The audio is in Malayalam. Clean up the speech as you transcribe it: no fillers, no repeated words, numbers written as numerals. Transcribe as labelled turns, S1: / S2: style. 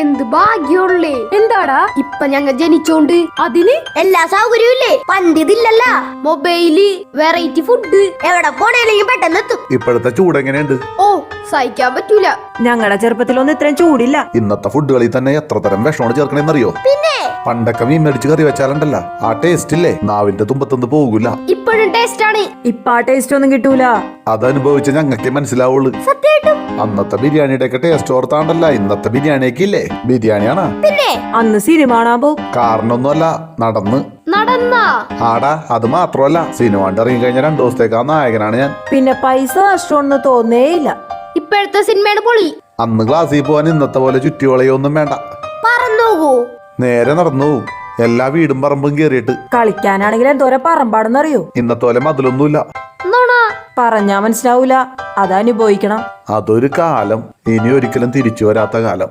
S1: എന്ത് ഭാഗ്യമുള്ളേ.
S2: എന്താടാ
S1: ഇപ്പൊ ഞങ്ങ ജനിച്ചോണ്ട്
S2: അതിന്
S1: എല്ലാ സൗകര്യവും ഇല്ലേ. പണ്ടിതില്ലല്ല. മൊബൈല്, വെറൈറ്റി ഫുഡ്, എവിടെ പോണേലെങ്കിൽ പെട്ടെന്ന് എത്തും.
S3: ഇപ്പോഴത്തെ ചൂട് എങ്ങനെയുണ്ട്?
S1: ഓ സഹിക്കാൻ പറ്റൂല.
S2: ഞങ്ങളുടെ ചെറുപ്പത്തിലൊന്നും ഇത്രയും ചൂടില്ല.
S3: ഇന്നത്തെ ഫുഡുകളിൽ തന്നെ എത്ര തരം വിഷമാണ് ചേർക്കണെന്നറിയോ?
S1: പിന്നെ
S3: പണ്ടൊക്കെ മീൻ മേടിച്ച് കറി വെച്ചാലുണ്ടല്ല ആ ടേസ്റ്റ് ഇല്ലേ നാവിന്റെ തുമ്പത്തൊന്നും പോകൂല.
S1: ഇപ്പോഴും ടേസ്റ്റ് ആണ്.
S2: ഇപ്പൊ ആ ടേസ്റ്റ് ഒന്നും കിട്ടൂല.
S3: അതനുഭവിച്ച് ഞങ്ങൾക്കേ മനസ്സിലാവുള്ളൂ.
S1: സത്യമായിട്ടും
S3: അന്നത്തെ ബിരിയാണിയുടെ ഒക്കെ ടേസ്റ്റ് ഓർത്താണ്ടല്ല ഇന്നത്തെ ബിരിയാണിയൊക്കെ ഇല്ലേ ബിരിയാണിയാണ്.
S1: പിന്നെ
S2: അന്ന് സിനിമ കാണാൻ പോകും.
S3: കാരണമൊന്നുമല്ല, നടന്ന്
S1: നടന്നാ
S3: ആടാ. അത് മാത്രമല്ല, സിനിമ കണ്ട് ഇറങ്ങി കഴിഞ്ഞ 2 ദിവസത്തേക്ക് ആ നായകനാണ് ഞാൻ.
S2: പിന്നെ പൈസ നഷ്ടമെന്ന് തോന്നേയില്ല.
S1: ഇപ്പോഴത്തെ സിനിമയാണ് പൊളി.
S3: അന്ന് ക്ലാസ്സിൽ പോവാൻ ഇന്നത്തെ പോലെ ചുറ്റിവളയൊന്നും വേണ്ട.
S1: പറന്നോകൂ.
S3: നേരെ നടന്നു പോവും. എല്ലാ വീടും പറമ്പും കേറിയിട്ട്.
S2: കളിക്കാനാണെങ്കിൽ എന്തോരം പറമ്പാടെന്നറിയോ?
S3: ഇന്നത്തെ പോലെ മതിലൊന്നുമില്ല.
S2: പറഞ്ഞാ മനസ്സിലാവൂല, അതനുഭവിക്കണം.
S3: അതൊരു കാലം, ഇനി ഒരിക്കലും തിരിച്ചു വരാത്ത കാലം.